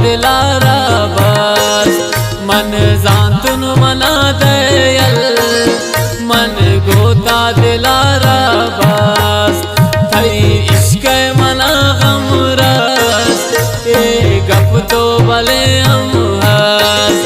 दिलारा बस मन जानतुन मना दयल मन गोता दिलारा बस थई इश्क मना गमरस ये गप तो भले हम हंस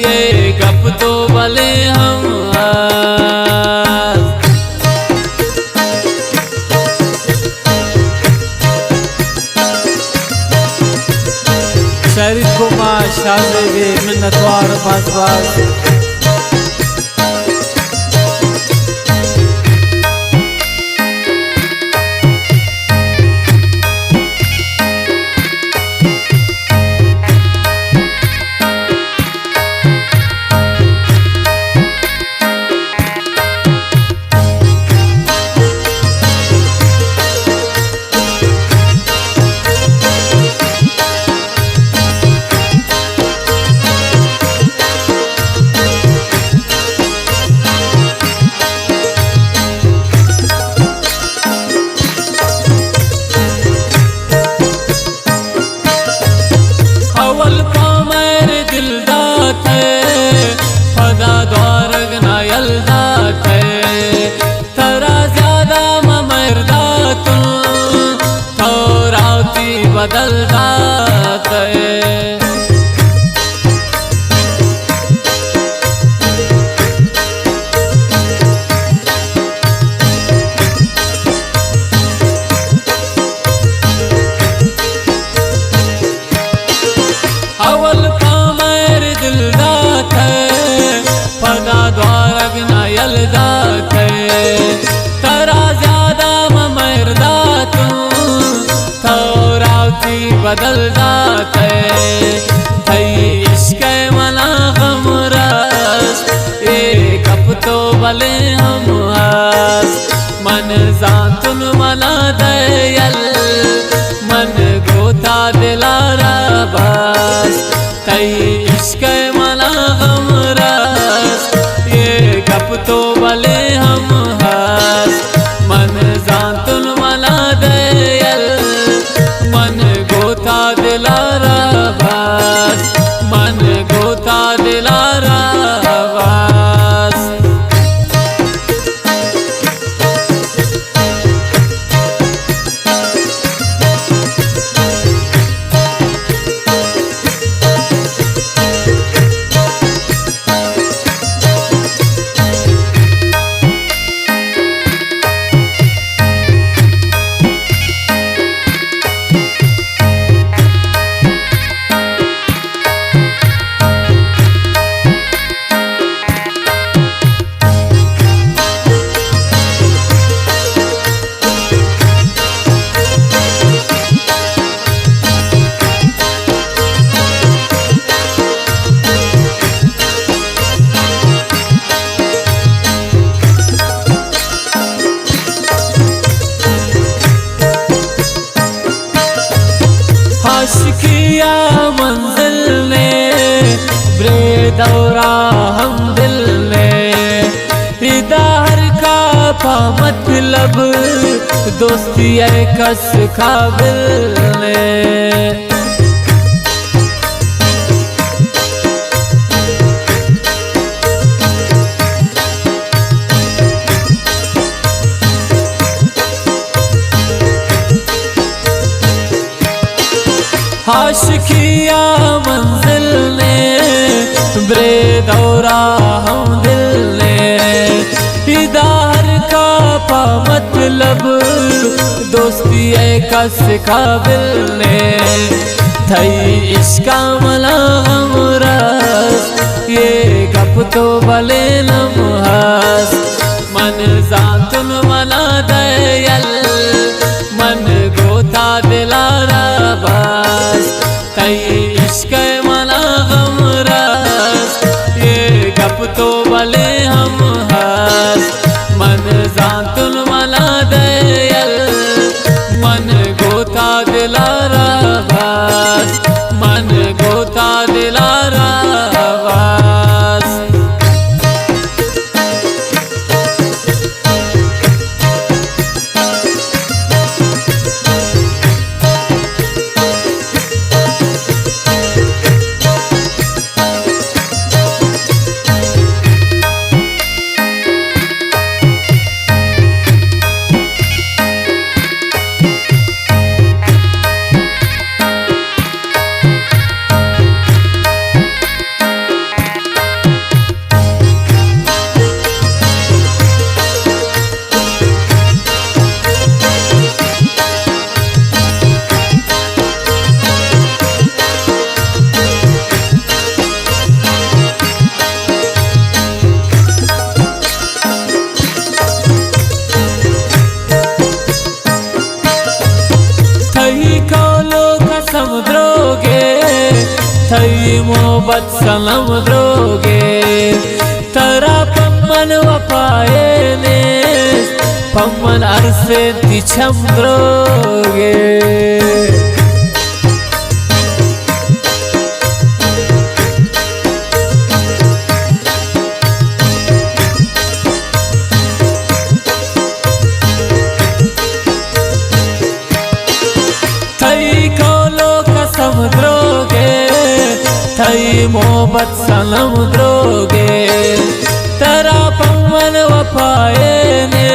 ये गप तो भले हम हंस। शरीफ कुमार शादी मिन्नतवार बास बदल जाते अवल पामर दिल जाते फदा द्वारग नयल जाते तरा ज्यादा मर दातू बदल जाते थई इश्क मना गमरस ये गप तो भले हम हंस मन जानतुन मना दयल मन गोता दिलारा बस थई इश्क मना गमरस ये गप तो भले हम हंस मन जानतुन मना दयल मन गोता दिलारा बस मन गोता दिलारा बस। आशिकिया मंजिल ने ब्रेदौरा हम दिल ने इदार का पा मतलब दोस्ती कस काबिल ने आशिकिया मंजिल ने ब्रेदौरा हम दिल ने इदार का पा मतलब दोस्ती कस काबिल ने थई इश्का मला हमरस ये गप तो भले हम हंस मन जानतुन मना दयल मन गोता दिलारा बस थई इश्क मना गमरस ये गप तो भले हम हंस मन जानतुन मना दयल मन गोता दिलारा बस मन गोता दिलारा बस। थई मोहब्बत सनम द्रोगे तरा पम्मन वफाए ने पम्मन अरसे तिछम द्रोगे समुद्रोगे थई मोहब्बत सनम द्रोगे तरा पम्मन वफाए ने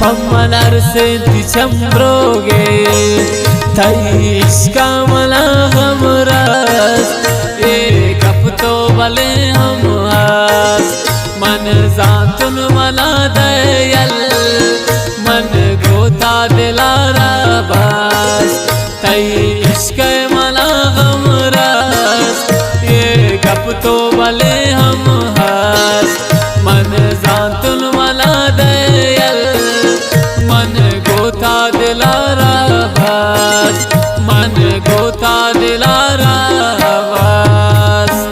पम्मन अरसे तिछम्ब्रोगे थई इश्का मला हमरास एक हफ्तो भले हम आस मन जातुन मला दयल मन गोता दिलारा बास तई इश्क मला हमरास ये गप तो भले हम हास मन जातुन मला दयल मन गोता दिलारा बास मन गोता दिलारा बास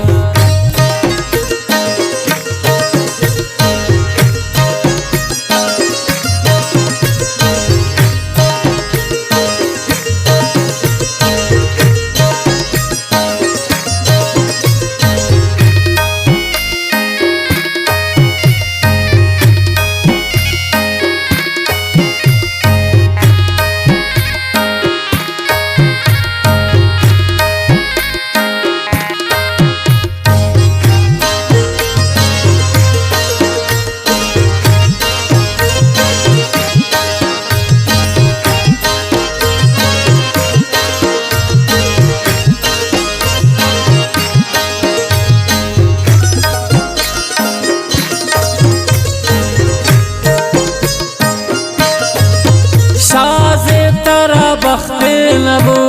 शाज़े तरा बख्ते नबो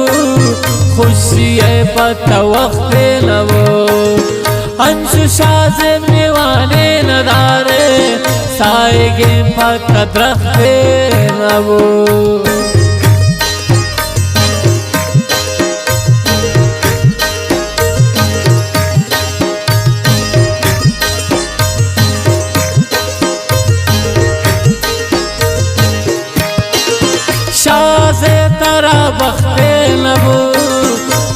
खुशी पता वक्ते नबो अंशु शाज़े निवाने नदारे साएगे पता द्रख्ते नबो शाज़े तरा बख्ते नबो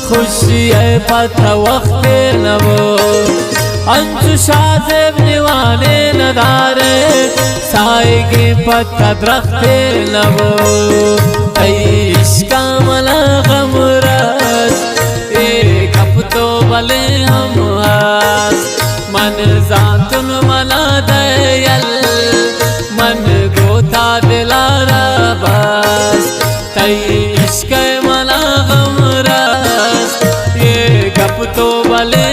खुशी पता वक्ते नबो अंशु शाज़े निवाने नदारे साएगे पता द्रख्ते नबो इश्का मला हमरास एक हफ्तो भले हम आस मन जातुन मला दयल मन गोता दिलारा बास तई इश्क मला हमरास ये गप तो भले